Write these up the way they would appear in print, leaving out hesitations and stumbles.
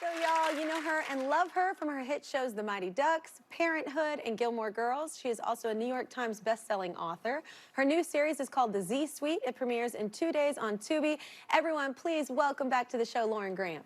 So y'all, you know her and love her from her hit shows The Mighty Ducks, Parenthood, and Gilmore Girls. She is also a New York Times best-selling author. Her new series is called The Z Suite. It premieres in 2 days on Tubi. Everyone, please welcome back to the show, Lauren Graham.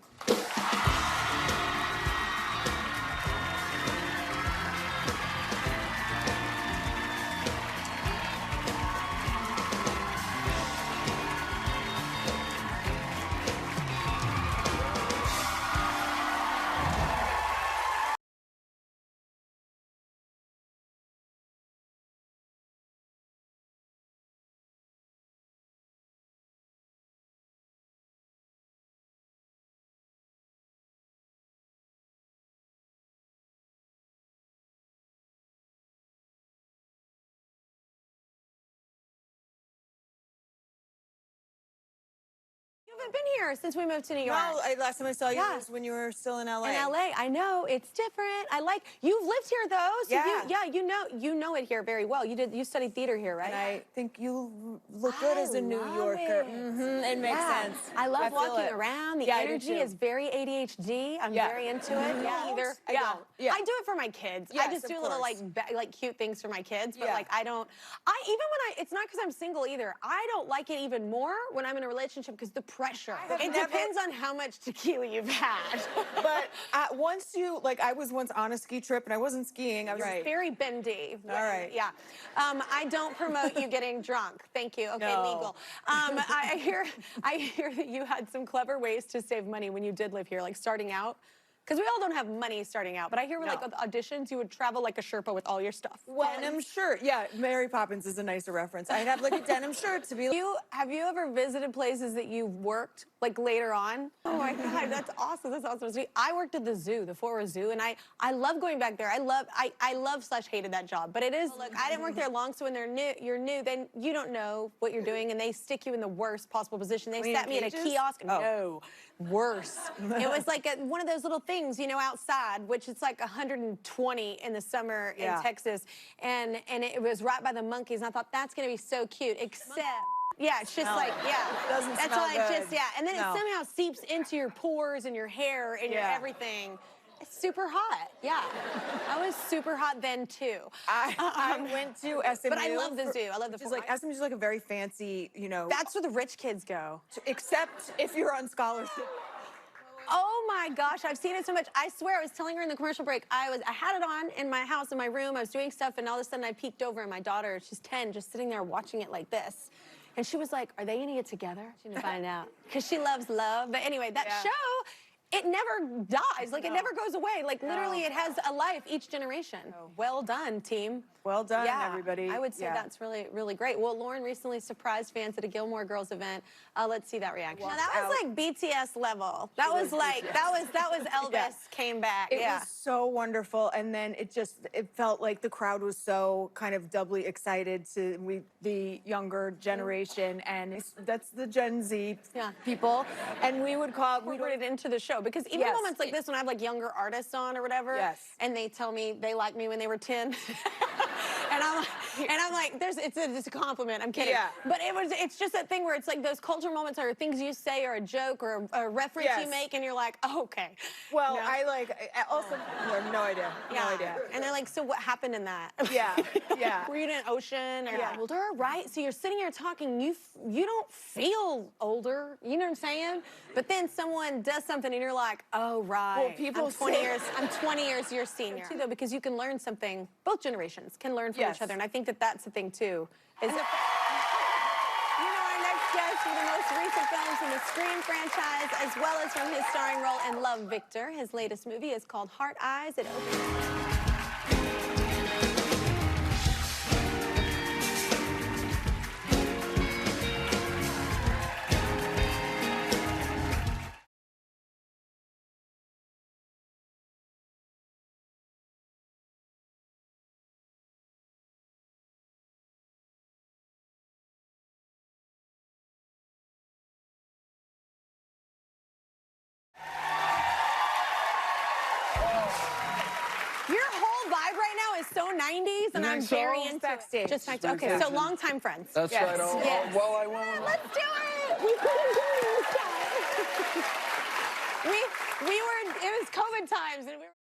You haven't been here since we moved to New York. No, last time I saw you was when you were still in LA. In LA, I know it's different. You've lived here though, so yeah. you know it here very well. You studied theater here, right? And I think you look good as a New Yorker. It makes sense. I love walking around. The energy is very ADHD. I'm very into it. Either. I do it for my kids. I just do little like cute things for my kids, but like I don't. It's not because I'm single either. I don't like it even more when I'm in a relationship because the pressure. It depends on how much tequila you've had. But once I was once on a ski trip and I wasn't skiing. I was very bendy. All right. Yeah. I don't promote you getting drunk. Thank you. Okay, no. legal. I hear that you had some clever ways to save money when you did live here, like starting out. Because we all don't have money starting out, but I hear with like auditions, you would travel like a Sherpa with all your stuff. Denim shirt. Yeah, Mary Poppins is a nicer reference. I'd have like a denim shirt to be. Have you ever visited places that you've worked like later on? Oh my God, that's awesome. That's awesome. See, I worked at the zoo, the Fort Worth Zoo, and I love going back there. I love / hated that job, but it is. Look, I didn't work there long, so when you're new, then you don't know what you're doing, and they stick you in the worst possible position. They sat me in a kiosk. No, worse. It was like one of those little things, you know, outside, which it's like 120 in the summer in Texas, and it was right by the monkeys, and I thought that's gonna be so cute, except. Yeah, it's just Doesn't that's smell all good. and then it somehow seeps into your pores and your hair and your everything. It's super hot. Yeah, I was super hot then too. I went to SMU, but I love the zoo. I love the. SMU is like a very fancy, you know. That's where the rich kids go. Except if you're on scholarship. Oh my gosh, I've seen it so much. I swear, I was telling her in the commercial break, I had it on in my house, in my room, I was doing stuff, and all of a sudden I peeked over, and my daughter, she's 10, just sitting there watching it like this. And she was like, are they gonna get together? She didn't find out. Because she loves love. But anyway, that show, it never dies. Like, it never goes away. Like, literally, it has a life each generation. Well done, team. Well done, everybody. I would say that's really, really great. Well, Lauren recently surprised fans at a Gilmore Girls event. Let's see that reaction. Now, that was like BTS level. That was like, that was Elvis came back. It was so wonderful. And then it felt like the crowd was so kind of doubly excited to the younger generation. And that's the Gen Z people. And we would put it into the show. Because even moments like this, when I have like younger artists on or whatever, and they tell me they like me when they were 10. And I'm like, it's a compliment. I'm kidding. But it's just that thing where it's like those culture moments are things you say or a joke or a reference you make, and you're like, oh, okay. Well, I also have no idea. No idea. And they're like, so what happened in that? Were you in an ocean or older, right? So you're sitting here talking, you don't feel older. You know what I'm saying? But then someone does something and you're like, oh, right. Well, people I'm 20 years your senior. Too, though, because you can learn something. Both generations can learn from each other, and I think that's the thing too. Is our next guest from the most recent films in the Scream franchise, as well as from his starring role in Love, Victor. His latest movie is called Heart Eyes. It opens. So 90s, and I'm very into backstage. It. Just backstage. Okay, so longtime friends. That's right. Well, I won't. Let's do it. We were. It was COVID times, and we were.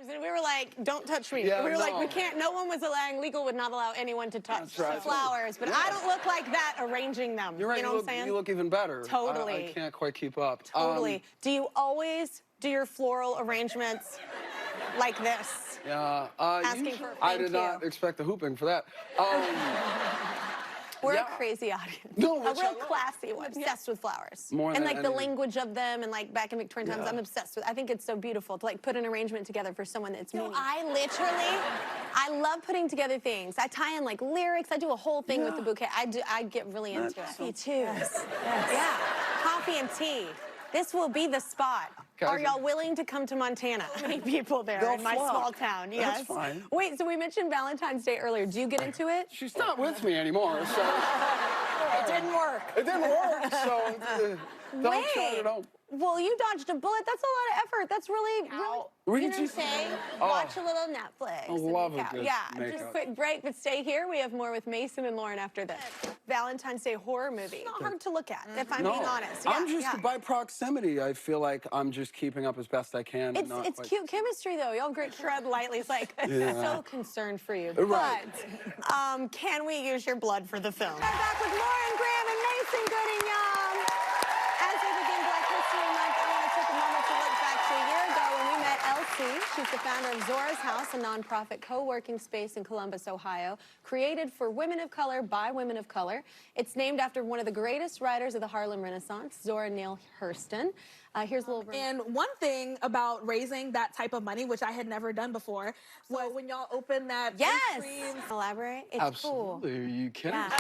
And we were like, don't touch me. Yeah, we were like, no. we can't, no one was allowing, legal would not allow anyone to touch That's right. flowers, but I don't look like that arranging them. You're right. You know what I'm saying? You look even better. Totally. I can't quite keep up. Totally. Do you always do your floral arrangements like this? Yeah. Asking for a I thank did not you. expect the hooping for that. We're Yeah. a crazy audience. No, a which I real love. classy one. Obsessed with flowers. More and than like the anything. language of them, and like back in Victorian times, Yeah. I'm obsessed with. I think it's so beautiful to like put an arrangement together for someone that's meaningful. I love putting together things. I tie in like lyrics. I do a whole thing with the bouquet. I get really into it. Me too. Yes. Yeah. Coffee and tea. This will be the spot. Guys, Are y'all willing to come to Montana? How many people there They'll in my flock. small town? Yes. That's fine. Wait, so we mentioned Valentine's Day earlier. Do you get into it? She's not with me anymore, so It didn't work. it didn't work. So don't try it at home. Well, you dodged a bullet. That's a lot of effort. That's really, We you can know just- what I'm saying? Oh. Watch a little Netflix. I and love make a out. good Yeah, just a makeup. quick break, but stay here. We have more with Mason and Lauren after this. Valentine's Day horror movie. It's not hard to look at, if I'm being honest. I'm Yeah, just yeah. by proximity. I feel like I'm just keeping up as best I can. and not It's quite- cute chemistry, though. Y'all great. Tread lightly. It's like, Yeah. so concerned for you. Right. But can we use your blood for the film? We're back with Lauren Graham and Mason Gooding-Young. As we begin Black History Month, I want to take a moment to look back to a year ago when we met Elsie. She's the founder of Zora's House, a nonprofit co-working space in Columbus, Ohio, created for women of color by women of color. It's named after one of the greatest writers of the Harlem Renaissance, Zora Neale Hurston. Here's a little. And one thing about raising that type of money, which I had never done before, was when y'all opened that. Yes. ice cream, Elaborate. It's cool. Absolutely. Are you kidding? Yeah.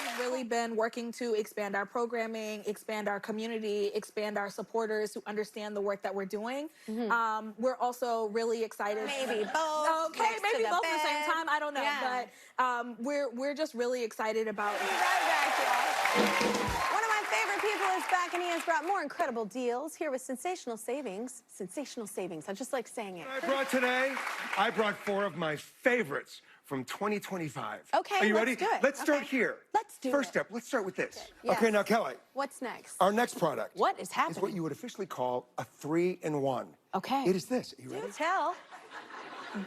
we've really been working to expand our programming, expand our community, expand our supporters who understand the work that we're doing. We're also really excited. Maybe both. Okay, next to maybe the both at the same bed. time. I don't know, Yeah. but we're just really excited about. Right back, y'all. One of my favorite people is back, and he has brought more incredible deals here with sensational savings. Sensational savings. I just like saying it. I brought today, I brought 4 of my favorites from 2025. Okay, Are you let's ready? do it. Let's start Okay. here. Let's do First it. step, let's start with this. Yes. Okay, now Kelly, What's next? our next product. What is Is happening? what you would officially call a 3-in-1. Okay. It is this. Are you ready? Do tell.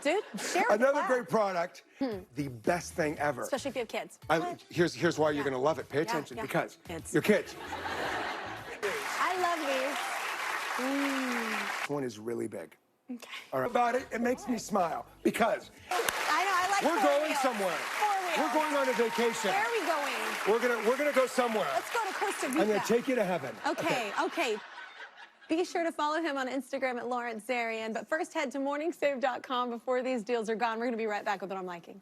Dude, share with Another the great class. product, the best thing ever. Especially if you have kids. Here's why you're gonna love it. Pay attention yeah. because Kids. your kids. I love these. This one is really big. Okay. All right. About it, it makes me smile because I know, I like we're four going wheels. somewhere. 4 wheels. We're going on a vacation. Where are we going? We're gonna go somewhere. Let's go to Costa Rica. I'm gonna take you to heaven. Okay. Be sure to follow him on Instagram at Lawrence Zarian. But first, head to morningsave.com before these deals are gone. We're going to be right back with what I'm liking.